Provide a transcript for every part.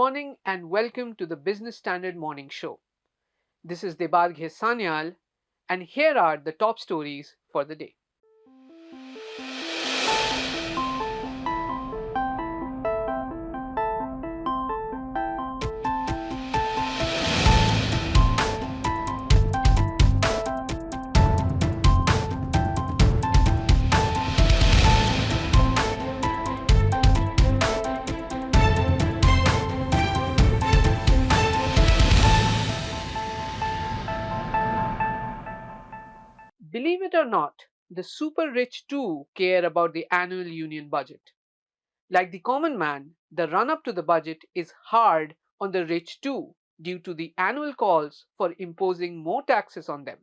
morning and welcome to the Business Standard Morning Show. This is Debarghe Sanyal, and here are the top stories for the day. Believe it or not, the super rich too care about the annual union budget. Like the common man, the run up to the budget is hard on the rich too due to the annual calls for imposing more taxes on them.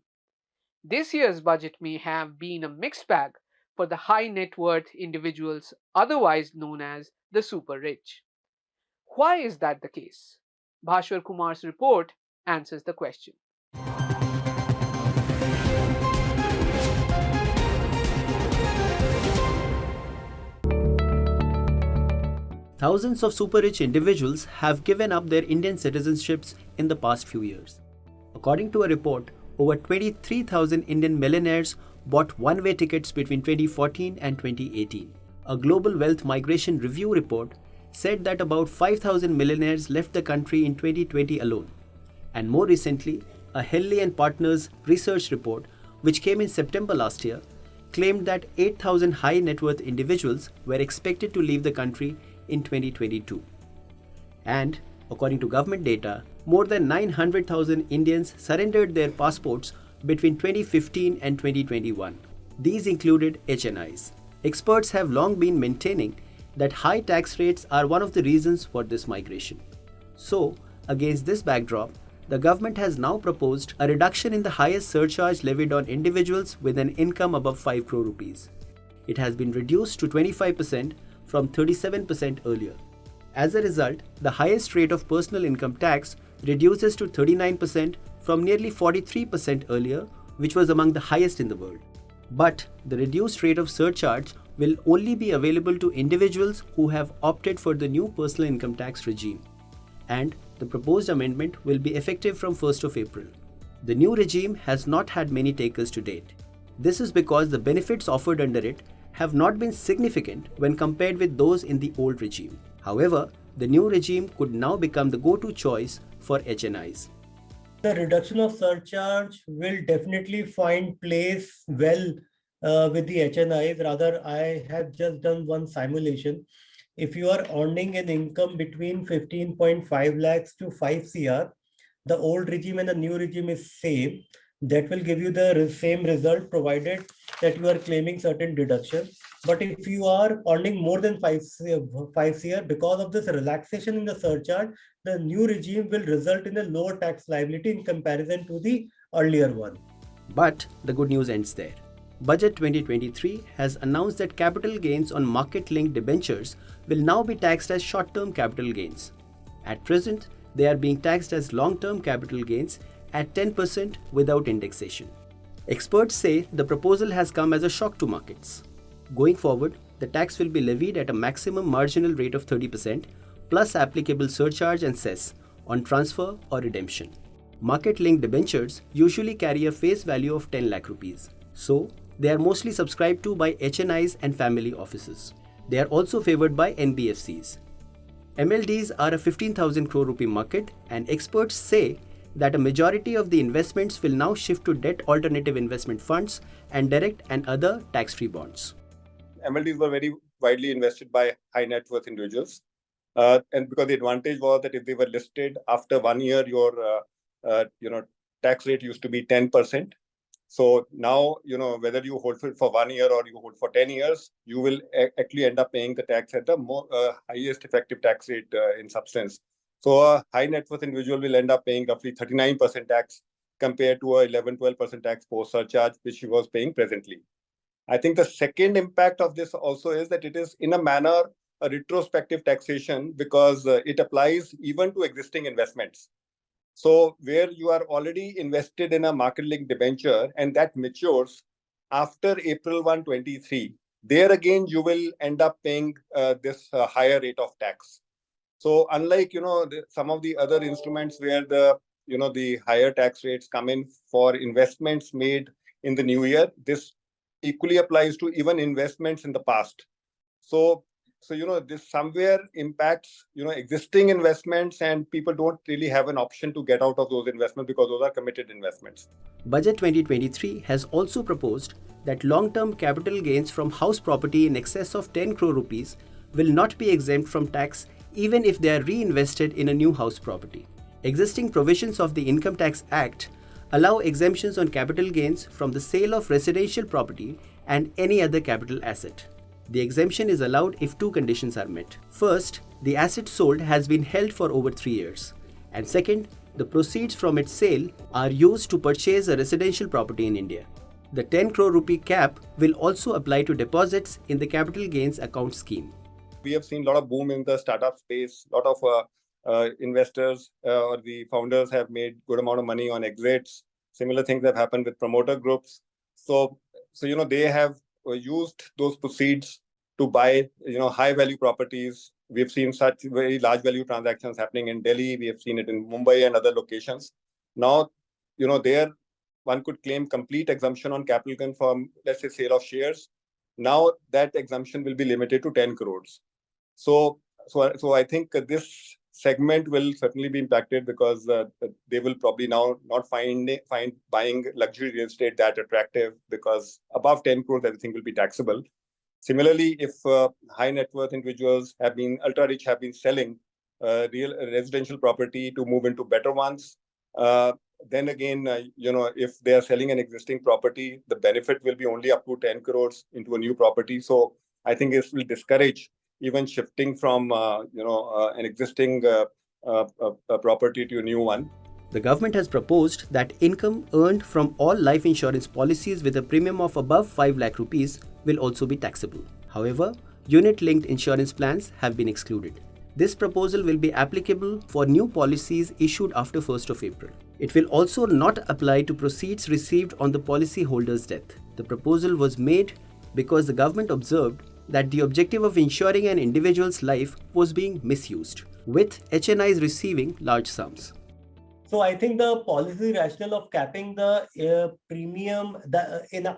This year's budget may have been a mixed bag for the high net worth individuals, otherwise known as the super rich. Why is that the case? Bhashwar Kumar's report answers the question. Thousands of super rich individuals have given up their Indian citizenships in the past few years. According to a report, over 23,000 Indian millionaires bought one-way tickets between 2014 and 2018. A global wealth migration review report said that about 5,000 millionaires left the country in 2020 alone. And more recently, a Henley and Partners research report, which came in September last year, claimed that 8,000 high net worth individuals were expected to leave the country in 2022. And, according to government data, more than 900,000 Indians surrendered their passports between 2015 and 2021. These included HNIs. Experts have long been maintaining that high tax rates are one of the reasons for this migration. So, against this backdrop, the government has now proposed a reduction in the highest surcharge levied on individuals with an income above 5 crore rupees. It has been reduced to 25% from 37% earlier. As a result, the highest rate of personal income tax reduces to 39% from nearly 43% earlier, which was among the highest in the world. But the reduced rate of surcharge will only be available to individuals who have opted for the new personal income tax regime. And the proposed amendment will be effective from 1st of April. The new regime has not had many takers to date. This is because the benefits offered under it have not been significant when compared with those in the old regime. However, the new regime could now become the go-to choice for HNIs. The reduction of surcharge will definitely find place well with the HNIs. Rather, I have just done one simulation. If you are earning an income between 15.5 lakhs to 5 CR, the old regime and the new regime is same. That will give you the same result provided that you are claiming certain deductions. But if you are earning more than 5 CR, because of this relaxation in the surcharge, the new regime will result in a lower tax liability in comparison to the earlier one. But the good news ends there. Budget 2023 has announced that capital gains on market-linked debentures will now be taxed as short-term capital gains. At present, they are being taxed as long-term capital gains at 10% without indexation. Experts say the proposal has come as a shock to markets. Going forward, the tax will be levied at a maximum marginal rate of 30% plus applicable surcharge and cess on transfer or redemption. Market-linked debentures usually carry a face value of 10 lakh rupees. So, they are mostly subscribed to by HNIs and family offices. They are also favored by NBFCs. MLDs are a 15,000 crore rupee market, and experts say that a majority of the investments will now shift to debt alternative investment funds and direct and other tax-free bonds. MLDs were very widely invested by high net worth individuals. And because the advantage was that if they were listed after 1 year, your tax rate used to be 10%. So now, whether you hold it for 1 year or you hold for 10 years, you will actually end up paying the tax at the highest effective tax rate in substance. So a high net worth individual will end up paying roughly 39% tax compared to a 11-12% tax post surcharge, which he was paying presently. I think the second impact of this also is that it is in a manner a retrospective taxation because it applies even to existing investments. So where you are already invested in a market-linked debenture and that matures after April 1, 2023, there again you will end up paying this higher rate of tax. So unlike, some of the other instruments where the higher tax rates come in for investments made in the new year, this equally applies to even investments in the past. So, this somewhere impacts, existing investments, and people don't really have an option to get out of those investments because those are committed investments. Budget 2023 has also proposed that long-term capital gains from house property in excess of 10 crore rupees will not be exempt from tax even if they are reinvested in a new house property. Existing provisions of the Income Tax Act allow exemptions on capital gains from the sale of residential property and any other capital asset. The exemption is allowed if two conditions are met. First, the asset sold has been held for over 3 years. And second, the proceeds from its sale are used to purchase a residential property in India. The 10 crore rupee cap will also apply to deposits in the capital gains account scheme. We have seen a lot of boom in the startup space. A lot of investors or the founders have made good amount of money on exits. Similar things have happened with promoter groups. So they have used those proceeds to buy, high value properties. We've seen such very large value transactions happening in Delhi. We have seen it in Mumbai and other locations. Now, there one could claim complete exemption on capital gain from, let's say, sale of shares. Now that exemption will be limited to 10 crores. So I think this segment will certainly be impacted because they will probably now not find buying luxury real estate that attractive, because above 10 crores everything will be taxable. Similarly, if high net worth individuals ultra rich have been selling real residential property to move into better ones, then again, if they are selling an existing property, the benefit will be only up to 10 crores into a new property. So I think this will discourage even shifting from an existing property to a new one. The government has proposed that income earned from all life insurance policies with a premium of above 5 lakh rupees will also be taxable. However, unit-linked insurance plans have been excluded. This proposal will be applicable for new policies issued after 1st of April. It will also not apply to proceeds received on the policyholder's death. The proposal was made because the government observed that the objective of ensuring an individual's life was being misused, with HNIs receiving large sums. So I think the policy rationale of capping the premium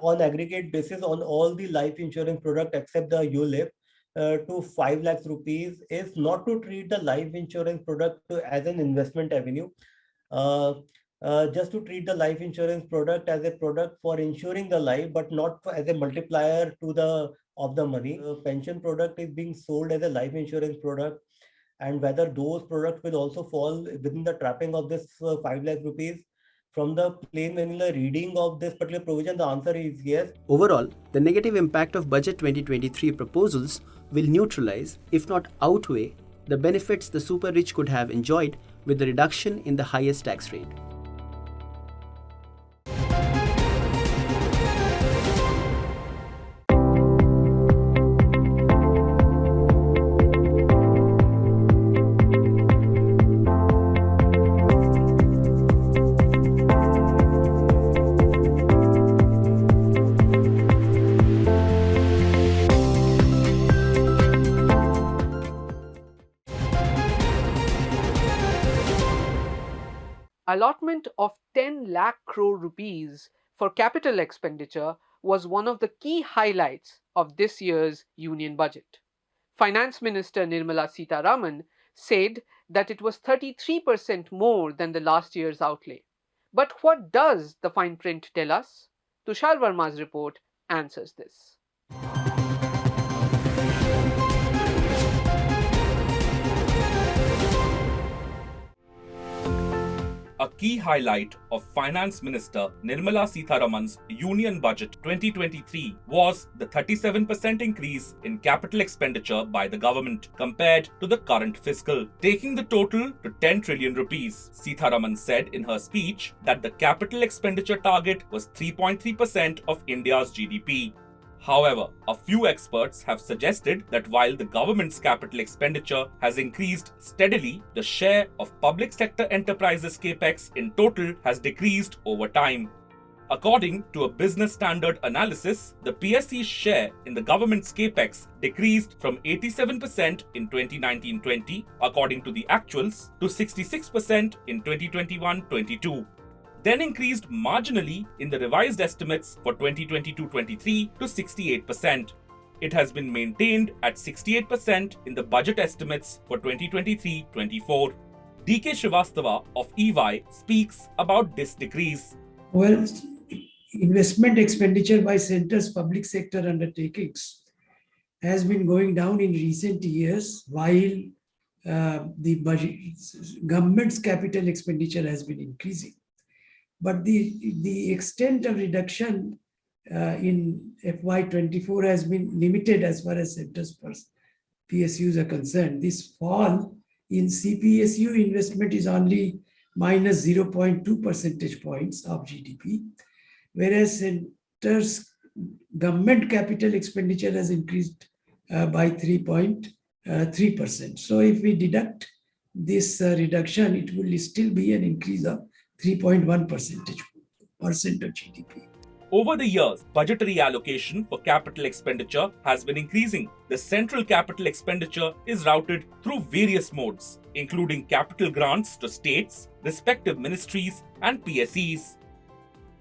on aggregate basis on all the life insurance product except the ULIP to 5 lakhs rupees is not to treat the life insurance product as an investment avenue. Just to treat the life insurance product as a product for insuring the life, but not as a multiplier of the money. The pension product is being sold as a life insurance product, and whether those products will also fall within the trapping of this 5 lakh rupees. From the plain vanilla reading of this particular provision, the answer is yes. Overall, the negative impact of Budget 2023 proposals will neutralize, if not outweigh, the benefits the super rich could have enjoyed with the reduction in the highest tax rate. Allotment of 10 lakh crore rupees for capital expenditure was one of the key highlights of this year's union budget. Finance Minister Nirmala Sitharaman said that it was 33% more than the last year's outlay. But what does the fine print tell us? Tushar Verma's report answers this. A key highlight of Finance Minister Nirmala Sitharaman's Union Budget 2023 was the 37% increase in capital expenditure by the government compared to the current fiscal, taking the total to 10 trillion rupees. Sitharaman said in her speech that the capital expenditure target was 3.3% of India's GDP. However, a few experts have suggested that while the government's capital expenditure has increased steadily, the share of public sector enterprises capex in total has decreased over time. According to a business standard analysis, the PSE's share in the government's capex decreased from 87% in 2019-20, according to the actuals, to 66% in 2021-22. Then increased marginally in the revised estimates for 2022-23 to 68%. It has been maintained at 68% in the budget estimates for 2023-24. DK Srivastava of EY speaks about this decrease. Well, investment expenditure by centers, public sector undertakings has been going down in recent years, while the budget, government's capital expenditure has been increasing. But the extent of reduction in FY24 has been limited as far as centers PSUs are concerned. This fall in CPSU investment is only minus 0.2 percentage points of GDP, whereas centers government capital expenditure has increased by 3.3%. So if we deduct this reduction, it will still be an increase of 3.1% of GDP. Over the years, budgetary allocation for capital expenditure has been increasing. The central capital expenditure is routed through various modes, including capital grants to states, respective ministries, and PSEs.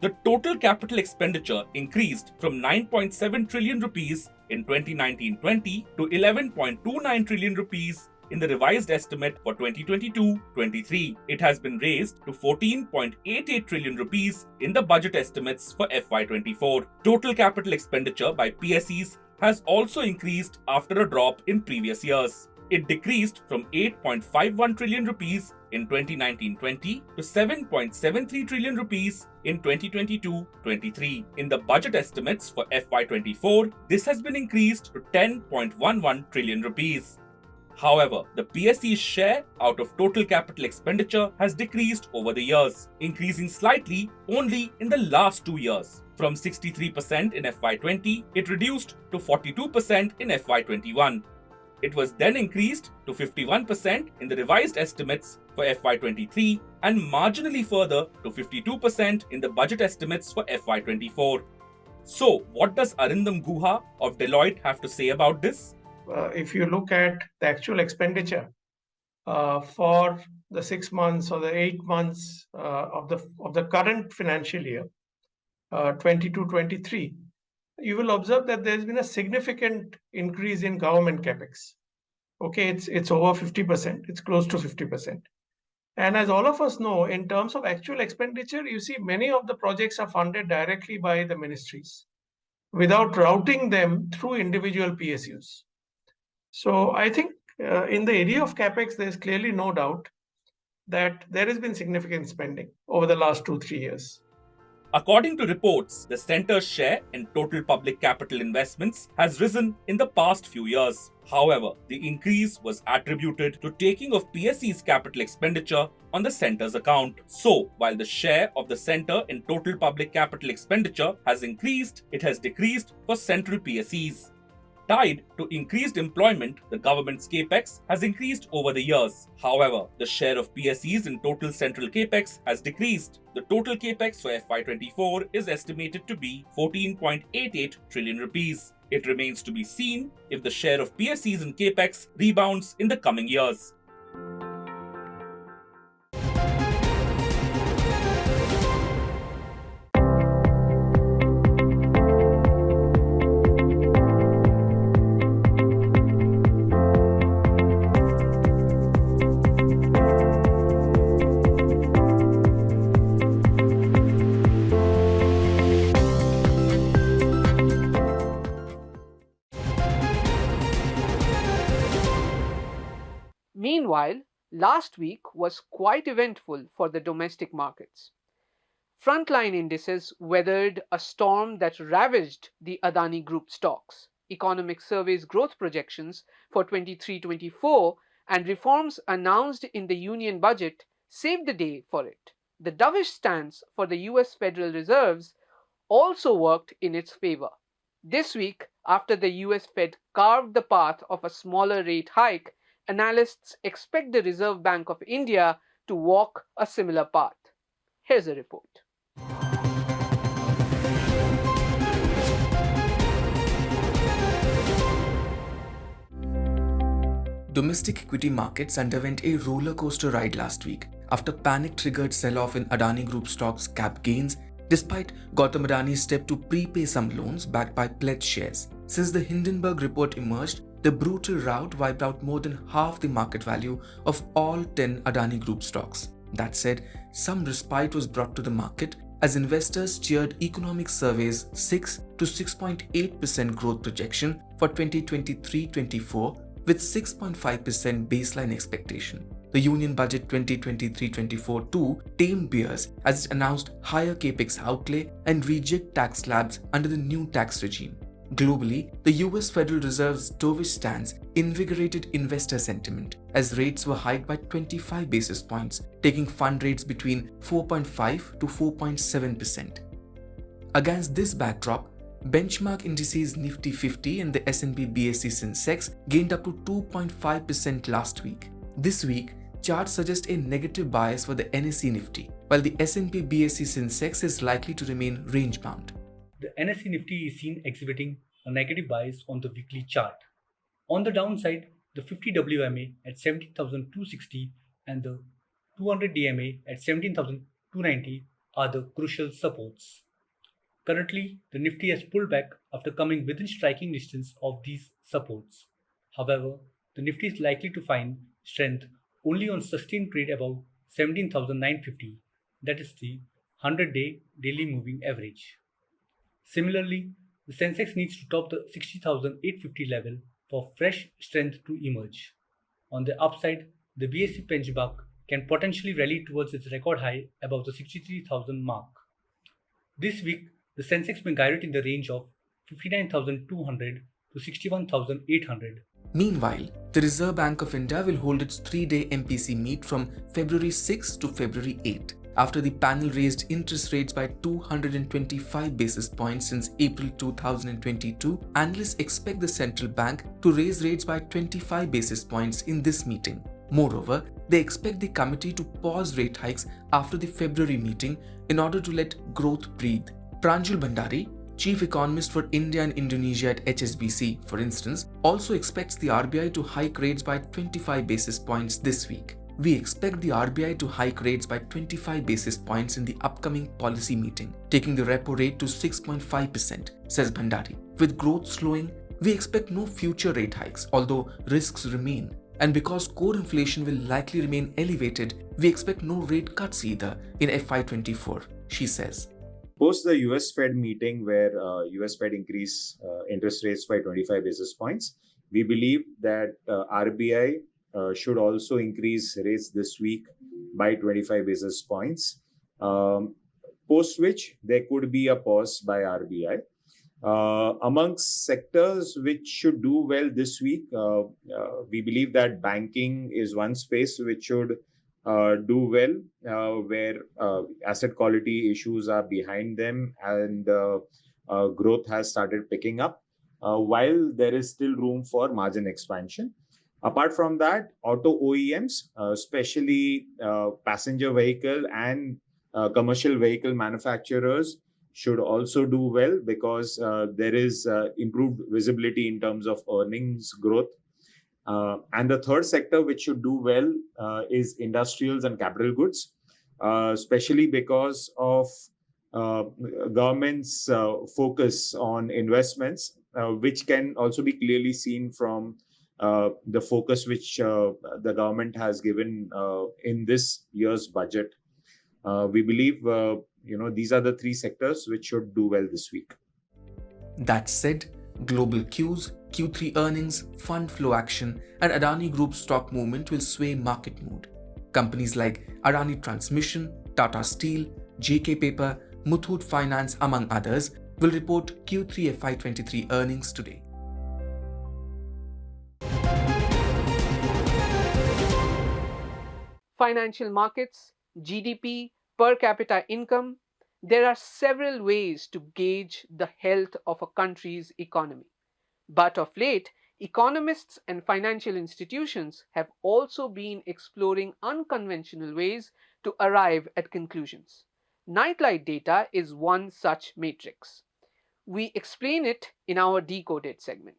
The total capital expenditure increased from 9.7 trillion rupees in 2019-20 to 11.29 trillion rupees in the revised estimate for 2022-23. It has been raised to 14.88 trillion rupees in the budget estimates for FY24. Total capital expenditure by PSEs has also increased after a drop in previous years. It decreased from 8.51 trillion rupees in 2019-20 to 7.73 trillion rupees in 2022-23. In the budget estimates for FY24, this has been increased to 10.11 trillion rupees. However, the PSE's share out of total capital expenditure has decreased over the years, increasing slightly only in the last 2 years. From 63% in FY20, it reduced to 42% in FY21. It was then increased to 51% in the revised estimates for FY23 and marginally further to 52% in the budget estimates for FY24. So, what does Arindam Guha of Deloitte have to say about this? If you look at the actual expenditure for the 6 months or the 8 months of the current financial year, 22-23, you will observe that there has been a significant increase in government capex. Okay, it's over 50%. It's close to 50%. And as all of us know, in terms of actual expenditure, you see many of the projects are funded directly by the ministries without routing them through individual PSUs. So I think in the area of capex, there's clearly no doubt that there has been significant spending over the last 2-3 years. According to reports, the centre's share in total public capital investments has risen in the past few years. However, the increase was attributed to taking of PSE's capital expenditure on the centre's account. So, while the share of the centre in total public capital expenditure has increased, it has decreased for central PSEs. Tied to increased employment, the government's capex has increased over the years. However, the share of PSEs in total central capex has decreased. The total capex for FY24 is estimated to be 14.88 trillion rupees. It remains to be seen if the share of PSEs in capex rebounds in the coming years. Meanwhile, last week was quite eventful for the domestic markets. Frontline indices weathered a storm that ravaged the Adani Group stocks. Economic surveys growth projections for 23-24 and reforms announced in the union budget saved the day for it. The dovish stance for the US Federal Reserves also worked in its favor. This week, after the US Fed carved the path of a smaller rate hike, analysts expect the Reserve Bank of India to walk a similar path. Here's a report. Domestic equity markets underwent a roller coaster ride last week after panic-triggered sell-off in Adani Group stocks capped gains, despite Gautam Adani's step to prepay some loans backed by pledged shares. Since the Hindenburg report emerged, the brutal rout wiped out more than half the market value of all 10 Adani Group stocks. That said, some respite was brought to the market as investors cheered economic surveys' 6 to 6.8% growth projection for 2023-24 with 6.5% baseline expectation. The Union Budget 2023-24 too tamed bears as it announced higher capex outlay and reject tax slabs under the new tax regime. Globally, the US Federal Reserve's dovish stance invigorated investor sentiment as rates were hiked by 25 basis points, taking fund rates between 4.5 to 4.7%. Against this backdrop, benchmark indices Nifty 50 and the S&P BSE Sensex gained up to 2.5% last week. This week, charts suggest a negative bias for the NSE Nifty, while the S&P BSE Sensex is likely to remain range-bound. The NSE Nifty is seen exhibiting a negative bias on the weekly chart. On the downside, the 50 WMA at 17,260 and the 200 DMA at 17,290 are the crucial supports. Currently, the Nifty has pulled back after coming within striking distance of these supports. However, the Nifty is likely to find strength only on sustained trade above 17,950, that is the 100-day daily moving average. Similarly, the Sensex needs to top the 60,850 level for fresh strength to emerge. On the upside, the BSE benchmark can potentially rally towards its record high above the 63,000 mark. This week, the Sensex may guide it in the range of 59,200 to 61,800. Meanwhile, the Reserve Bank of India will hold its 3-day MPC meet from February 6 to February 8. After the panel raised interest rates by 225 basis points since April 2022, analysts expect the central bank to raise rates by 25 basis points in this meeting. Moreover, they expect the committee to pause rate hikes after the February meeting in order to let growth breathe. Pranjul Bhandari, chief economist for India and Indonesia at HSBC, for instance, also expects the RBI to hike rates by 25 basis points this week. We expect the RBI to hike rates by 25 basis points in the upcoming policy meeting, taking the repo rate to 6.5%, says Bhandari. With growth slowing, we expect no future rate hikes, although risks remain. And because core inflation will likely remain elevated, we expect no rate cuts either in FY24, she says. Post the US Fed meeting where US Fed increased interest rates by 25 basis points, we believe that RBI should also increase rates this week by 25 basis points, post which there could be a pause by RBI. Amongst sectors which should do well this week, we believe that banking is one space which should do well, where asset quality issues are behind them and growth has started picking up, while there is still room for margin expansion. Apart from that, auto OEMs, especially passenger vehicle and commercial vehicle manufacturers, should also do well because there is improved visibility in terms of earnings growth. And the third sector which should do well is industrials and capital goods, especially because of government's focus on investments, which can also be clearly seen from the focus which the government has given in this year's budget. We believe these are the three sectors which should do well this week. That said, global cues, Q3 earnings, fund flow action, and Adani Group stock movement will sway market mood. Companies like Adani Transmission, Tata Steel, JK Paper, Muthoot Finance, among others, will report Q3 FY23 earnings today. Financial markets, GDP, per capita income, there are several ways to gauge the health of a country's economy. But of late, economists and financial institutions have also been exploring unconventional ways to arrive at conclusions. Nightlight data is one such matrix. We explain it in our Decoded segment.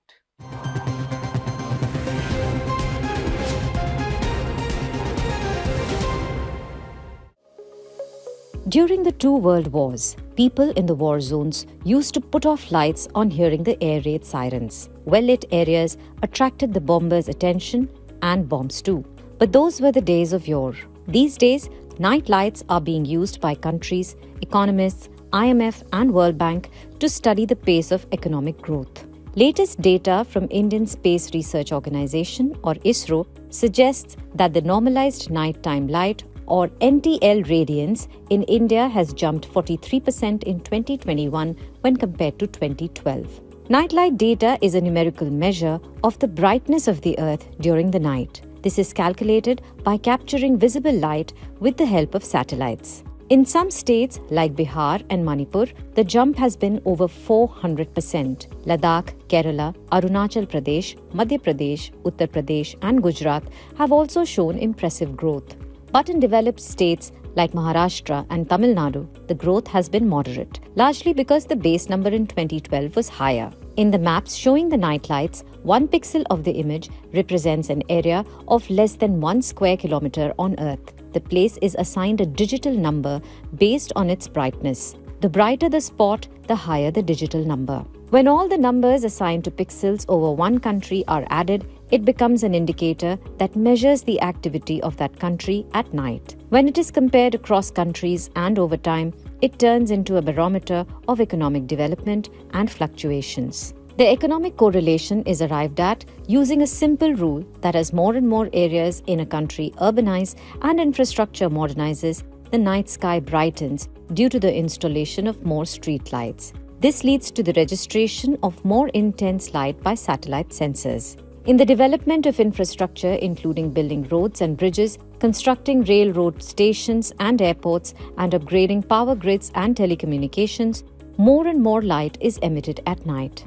During the two world wars, people in the war zones used to put off lights on hearing the air raid sirens. Well-lit areas attracted the bombers' attention and bombs too. But those were the days of yore. These days, night lights are being used by countries, economists, IMF and World Bank to study the pace of economic growth. Latest data from Indian Space Research Organisation or ISRO suggests that the normalized nighttime light or NTL radiance in India has jumped 43% in 2021 when compared to 2012. Nightlight data is a numerical measure of the brightness of the Earth during the night. This is calculated by capturing visible light with the help of satellites. In some states like Bihar and Manipur, the jump has been over 400%. Ladakh, Kerala, Arunachal Pradesh, Madhya Pradesh, Uttar Pradesh and Gujarat have also shown impressive growth. But in developed states like Maharashtra and Tamil Nadu, the growth has been moderate, largely because the base number in 2012 was higher. In the maps showing the nightlights, 1 pixel of the image represents an area of less than 1 square kilometer on Earth. The place is assigned a digital number based on its brightness. The brighter the spot, the higher the digital number. When all the numbers assigned to pixels over one country are added, it becomes an indicator that measures the activity of that country at night. When it is compared across countries and over time, it turns into a barometer of economic development and fluctuations. The economic correlation is arrived at using a simple rule that as more and more areas in a country urbanize and infrastructure modernizes, the night sky brightens due to the installation of more street lights. This leads to the registration of more intense light by satellite sensors. In the development of infrastructure, including building roads and bridges, constructing railroad stations and airports, and upgrading power grids and telecommunications, more and more light is emitted at night.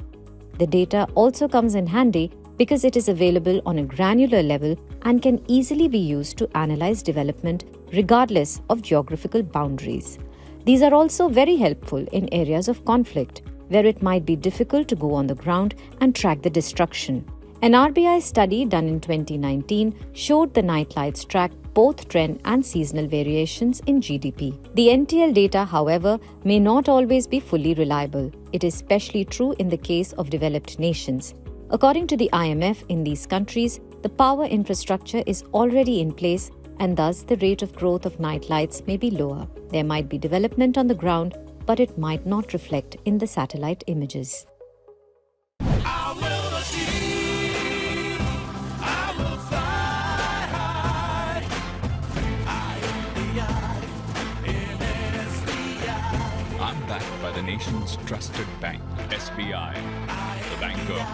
The data also comes in handy because it is available on a granular level and can easily be used to analyze development regardless of geographical boundaries. These are also very helpful in areas of conflict, where it might be difficult to go on the ground and track the destruction. An RBI study done in 2019 showed the nightlights track both trend and seasonal variations in GDP. The NTL data, however, may not always be fully reliable. It is especially true in the case of developed nations. According to the IMF, in these countries, the power infrastructure is already in place and thus the rate of growth of nightlights may be lower. There might be development on the ground, but it might not reflect in the satellite images. I'm backed by the nation's trusted bank, SBI, the banker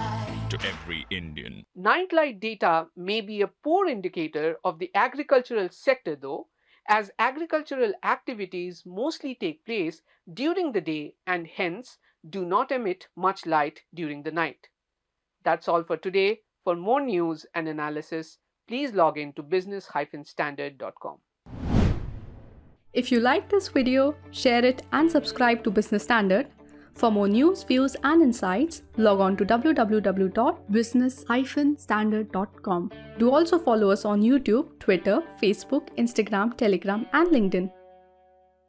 to every Indian. Nightlight data may be a poor indicator of the agricultural sector though, as agricultural activities mostly take place during the day and hence do not emit much light during the night. That's all for today. For more news and analysis, please log in to business-standard.com. If you like this video, share it and subscribe to Business Standard. For more news, views and insights, log on to www.business-standard.com. Do also follow us on YouTube, Twitter, Facebook, Instagram, Telegram and LinkedIn.